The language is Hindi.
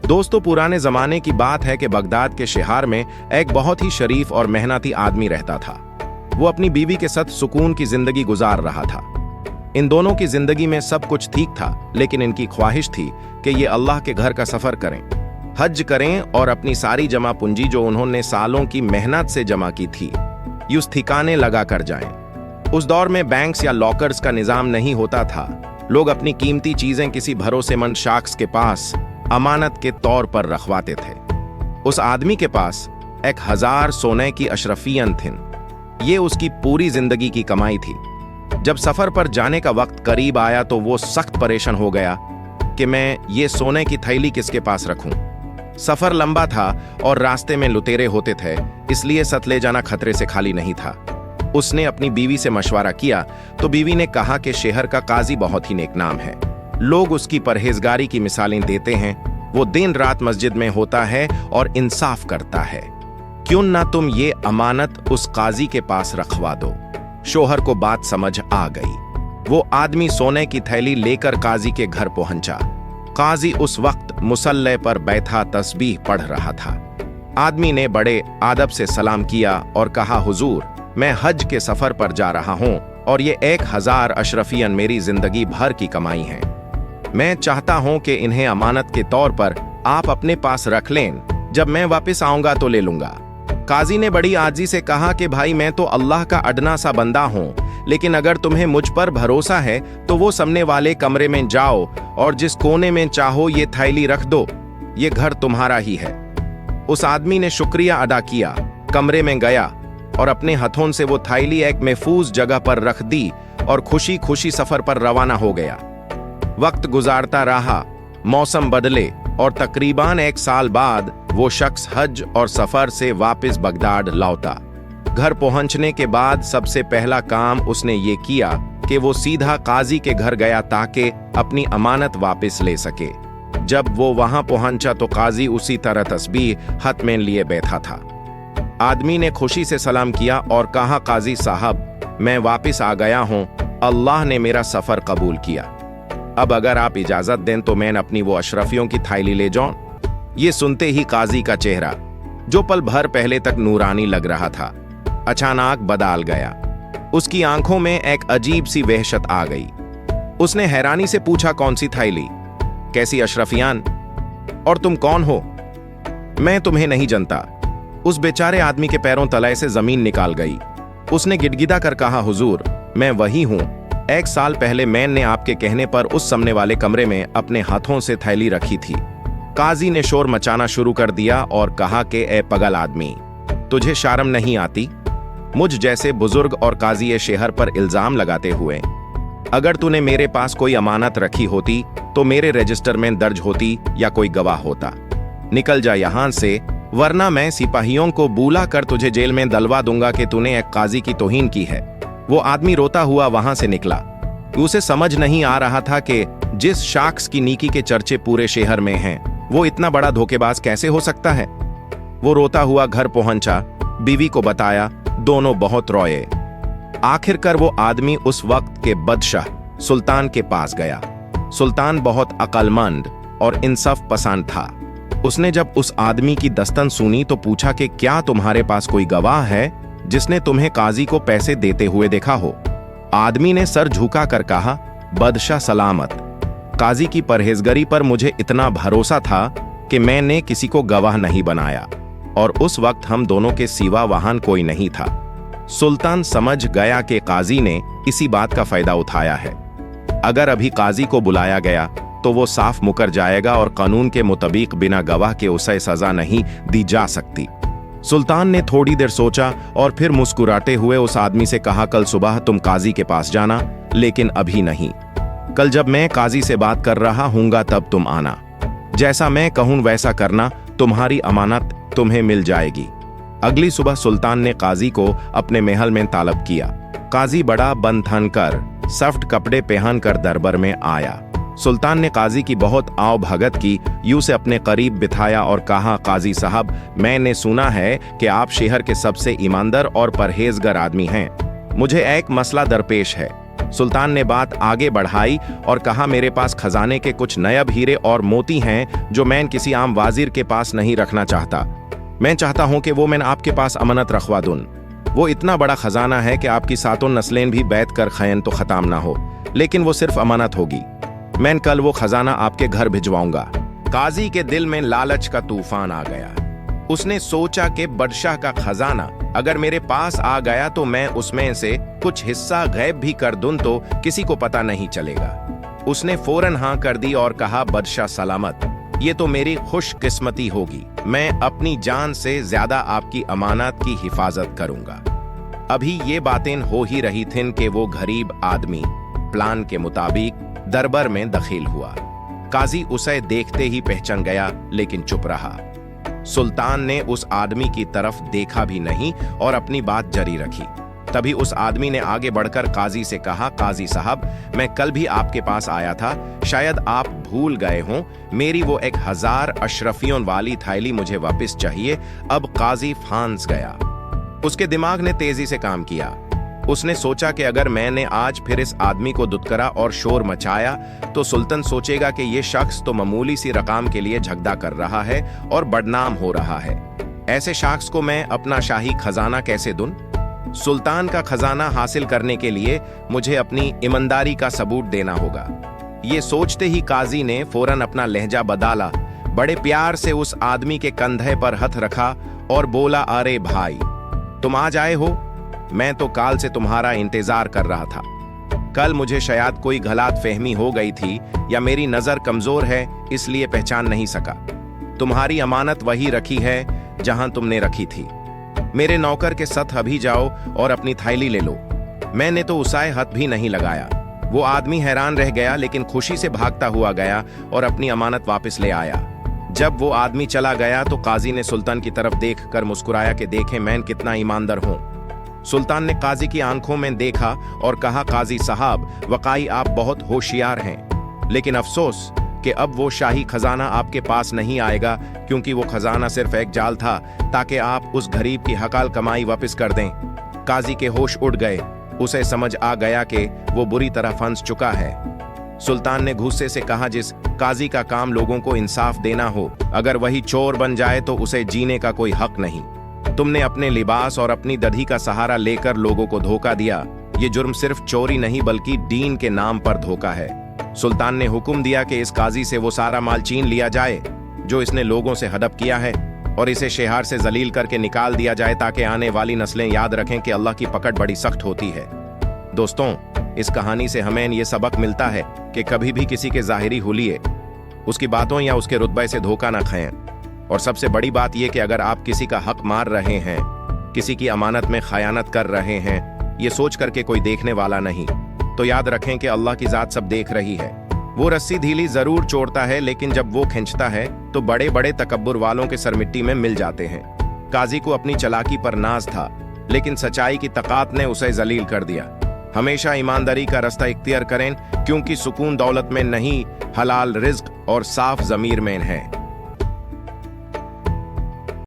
दोस्तों, पुराने जमाने की बात है कि बगदाद के शहर में एक बहुत ही शरीफ और मेहनती आदमी रहता था। वो अपनी बीवी के साथ सुकून की जिंदगी गुजार रहा था। इन दोनों की जिंदगी में सब कुछ ठीक था, लेकिन इनकी ख्वाहिश थी कि ये अल्लाह के घर का सफर करें, हज करें और अपनी सारी जमा पूंजी जो उन्होंने सालों की मेहनत से जमा की थी उस ठिकाने लगा कर जाएं। उस दौर में बैंक्स या लॉकर्स का निजाम नहीं होता था। लोग अपनी कीमती चीजें किसी भरोसेमंद शख्स के पास अमानत के तौर पर रखवाते थे। उस आदमी के पास 1000 सोने की अशरफियन थीं। ये उसकी पूरी जिंदगी की कमाई थी। जब सफर पर जाने का वक्त करीब आया तो वो सख्त परेशान हो गया कि मैं ये सोने की थैली किसके पास रखूं। सफर लंबा था और रास्ते में लुटेरे होते थे, इसलिए सत ले जाना खतरे से खाली नहीं था। उसने अपनी बीवी से मशवरा किया तो बीवी ने कहा कि शहर का काजी बहुत ही नेक नाम है। लोग उसकी परहेजगारी की मिसालें देते हैं। वो दिन रात मस्जिद में होता है और इंसाफ करता है। क्यों ना तुम ये अमानत उस काजी के पास रखवा दो। शोहर को बात समझ आ गई। वो आदमी सोने की थैली लेकर काजी के घर पहुंचा। काजी उस वक्त मुसल्ले पर बैठा तस्बीह पढ़ रहा था। आदमी ने बड़े आदब से सलाम किया और कहा, हुजूर, मैं हज के सफर पर जा रहा हूं और ये 1000 अशरफियन मेरी जिंदगी भर की कमाई है। मैं चाहता हूं कि इन्हें अमानत के तौर पर आप अपने पास रख लें। जब मैं वापस आऊंगा तो ले लूंगा। काजी ने बड़ी आजी से कहा कि भाई, मैं तो अल्लाह का अडना सा बंदा हूं, लेकिन अगर तुम्हें मुझ पर भरोसा है तो वो सामने वाले कमरे में जाओ और जिस कोने में चाहो ये थैली रख दो। ये घर तुम्हारा ही है। उस आदमी ने शुक्रिया अदा किया, कमरे में गया और अपने हाथों से वो थैली एक महफूज जगह पर रख दी और खुशी खुशी सफर पर रवाना हो गया। वक्त गुजारता रहा, मौसम बदले और तकरीबन 1 साल बाद वो शख्स हज और सफर से वापस बगदाद लौटा। घर पहुंचने के बाद सबसे पहला काम उसने ये किया कि वो सीधा काजी के घर गया ताकि अपनी अमानत वापस ले सके। जब वो वहां पहुंचा तो काजी उसी तरह तस्बीह हाथ में लिए बैठा था। आदमी ने खुशी से सलाम किया और कहा, काजी साहब, मैं वापस आ गया हूं। अल्लाह ने मेरा सफर कबूल किया। अब अगर आप इजाजत दें तो मैं अपनी वो अशरफियों की थैली ले जाऊं। ये सुनते ही काजी का चेहरा, जो पल भर पहले तक नूरानी लग रहा था, अचानक बदल गया। उसकी आंखों में एक अजीब सी वहशत आ गई। उसने हैरानी से पूछा, कौन सी थैली? कैसी अशरफियान? और तुम कौन हो? मैं तुम्हें नहीं जानता। उस बेचारे आदमी के पैरों तले से जमीन निकाल गई। उसने गिड़गिड़ा कर कहा, हुजूर, मैं वही हूं। 1 साल पहले मैंने आपके कहने पर उस सामने वाले कमरे में अपने हाथों से थैली रखी थी। काजी ने शोर मचाना शुरू कर दिया और कहा कि ए पगल आदमी, तुझे शर्म नहीं आती? मुझ जैसे बुजुर्ग और काजी शहर पर इल्जाम लगाते हुए। अगर तूने मेरे पास कोई अमानत रखी होती तो मेरे रजिस्टर में दर्ज होती या कोई गवाह होता। निकल जा यहां से, वरना मैं सिपाहियों को बुला कर तुझे जेल में डलवा दूंगा कि तूने एक काजी की तौहीन की है। वो आदमी रोता हुआ वहां से निकला। उसे समझ नहीं आ रहा था कि जिस शख्स की नीकी के चर्चे पूरे शहर में हैं, वो इतना बड़ा धोखेबाज कैसे हो सकता है। वो रोता हुआ घर पहुंचा, बीवी को बताया, दोनों बहुत रोए। आखिरकार वो आदमी उस वक्त के बादशाह सुल्तान के पास गया। सुल्तान बहुत अक्लमंद और इंसाफ पसंद था। उसने जब उस आदमी की दस्तन सुनी तो पूछा कि क्या तुम्हारे पास कोई गवाह है जिसने तुम्हें काजी को पैसे देते हुए देखा हो? आदमी ने सर झुका कर कहा, बादशाह सलामत। काजी की परहेजगारी पर मुझे इतना भरोसा था कि मैंने किसी को गवाह नहीं बनाया और उस वक्त हम दोनों के सिवा वहां कोई नहीं था। सुल्तान समझ गया कि काजी ने इसी बात का फायदा उठाया है। अगर अभी काजी को बुलाया गया तो वो साफ मुकर जाएगा और कानून के मुताबिक बिना गवाह के उसे सजा नहीं दी जा सकती। सुल्तान ने थोड़ी देर सोचा और फिर मुस्कुराते हुए उस आदमी से कहा, कल सुबह तुम काजी के पास जाना, लेकिन अभी नहीं। कल जब मैं काजी से बात कर रहा हूंगा तब तुम आना। जैसा मैं कहूं वैसा करना, तुम्हारी अमानत तुम्हें मिल जाएगी। अगली सुबह सुल्तान ने काजी को अपने महल में तलब किया। काजी बड़ा बन ठन कर सफ्ट कपड़े पहन कर दरबार में आया। सुल्तान ने काजी की बहुत आव भगत की, यूं से अपने करीब बिठाया और कहा, काजी साहब, मैंने सुना है कि आप शहर के सबसे ईमानदार और परहेजगार आदमी हैं। मुझे एक मसला दरपेश है। सुल्तान ने बात आगे बढ़ाई और कहा, मेरे पास खजाने के कुछ नायाब हीरे और मोती हैं जो मैं किसी आम वाजिर के पास नहीं रखना चाहता। मैं चाहता हूं कि वो मैं आपके पास अमानत रखवा दूं। वो इतना बड़ा खजाना है कि आपकी सातों नस्लें भी बैठ कर खैन तो खत्म ना हो, लेकिन वो सिर्फ अमानत होगी। मैं कल वो खजाना आपके घर भिजवाऊंगा। काजी के दिल में लालच का तूफान आ गया। उसने सोचा कि बादशाह का खजाना अगर मेरे पास आ गया तो मैं उसमें से कुछ हिस्सा गायब भी कर दूं तो किसी को पता नहीं चलेगा। उसने फौरन हाँ कर दी और कहा, बादशाह सलामत, ये तो मेरी खुशकिस्मती होगी। मैं अपनी जान से ज्यादा आपकी अमानत की हिफाजत करूंगा। अभी ये बातें हो ही रही थीं कि वो गरीब आदमी प्लान के मुताबिक दरबार में दाखिल हुआ। काजी उसे देखते ही पहचान गया, लेकिन चुप रहा। सुल्तान ने उस आदमी की तरफ देखा भी नहीं और अपनी बात जारी रखी। तभी उस आदमी ने आगे बढ़कर काजी से कहा, काजी साहब, मैं कल भी आपके पास आया था, शायद आप भूल गए हों। मेरी वो 1000 अशरफियों वाली थैली मुझे वापस चाहिए। अब काजी फांस गया। उसके दिमाग ने तेजी से काम किया। उसने सोचा कि अगर मैंने आज फिर इस आदमी को दुत्करा और शोर मचाया तो सुल्तान सोचेगा कि ये शख्स तो मामूली सी रकम के लिए झगड़ा कर रहा है और बदनाम हो रहा है। ऐसे शख्स को मैं अपना शाही खजाना कैसे दूं? सुल्तान का खजाना हासिल करने के लिए मुझे अपनी ईमानदारी का सबूत देना होगा। ये सोचते ही काजी ने फौरन अपना लहजा बदला, बड़े प्यार से उस आदमी के कंधे पर हाथ रखा और बोला, अरे भाई, तुम आज आए हो? मैं तो काल से तुम्हारा इंतजार कर रहा था। कल मुझे शायद कोई गलत फहमी हो गई थी या मेरी नजर कमजोर है, इसलिए पहचान नहीं सका। तुम्हारी अमानत वही रखी है जहां तुमने रखी थी। मेरे नौकर के साथ अभी जाओ और अपनी थैली ले लो। मैंने तो उसे हाथ भी नहीं लगाया। वो आदमी हैरान रह गया, लेकिन खुशी से भागता हुआ गया और अपनी अमानत वापस ले आया। जब वो आदमी चला गया तो काजी ने सुल्तान की तरफ देख कर मुस्कुराया कि देखें मैं कितना ईमानदार हूं। सुल्तान ने काजी की आंखों में देखा और कहा, काजी साहब, वाकई आप बहुत होशियार हैं, लेकिन अफसोस कि अब वो शाही खजाना आपके पास नहीं आएगा, क्योंकि वो खजाना सिर्फ एक जाल था ताकि आप उस गरीब की हकाल कमाई वापस कर दें। काजी के होश उड़ गए। उसे समझ आ गया कि वो बुरी तरह फंस चुका है। सुल्तान ने गुस्से से कहा, जिस काजी का काम लोगों को इंसाफ देना हो, अगर वही चोर बन जाए तो उसे जीने का कोई हक नहीं। तुमने अपने लिबास और अपनी दधी का सहारा लेकर लोगों को धोखा दिया। ये जुर्म सिर्फ चोरी नहीं बल्कि दीन के नाम पर धोखा है। सुल्तान ने हुक्म दिया कि इस काजी से वो सारा माल छीन लिया जाए जो इसने लोगों से हड़प किया है और इसे शहर से जलील करके निकाल दिया जाए, ताकि आने वाली नस्लें याद रखें कि अल्लाह की पकड़ बड़ी सख्त होती है। दोस्तों, इस कहानी से हमें ये सबक मिलता है कि कभी भी किसी के ज़ाहिरी हुलिये, उसकी बातों या उसके रुतबे से धोखा न खाएं। और सबसे बड़ी बात यह कि अगर आप किसी का हक मार रहे हैं, किसी की अमानत में खयानत कर रहे हैं, ये सोच करके कोई देखने वाला नहीं, तो याद रखें कि अल्लाह की जात सब देख रही है। वो रस्सी ढीली जरूर छोड़ता है, लेकिन जब वो खींचता है तो बड़े बड़े तकब्बुर वालों के सर मिट्टी में मिल जाते हैं। काजी को अपनी चालाकी पर नाज था, लेकिन सच्चाई की ताकत ने उसे जलील कर दिया। हमेशा ईमानदारी का रास्ता इख्तियार करें, क्योंकि सुकून दौलत में नहीं, हलाल रिज्क और साफ ज़मीर में है।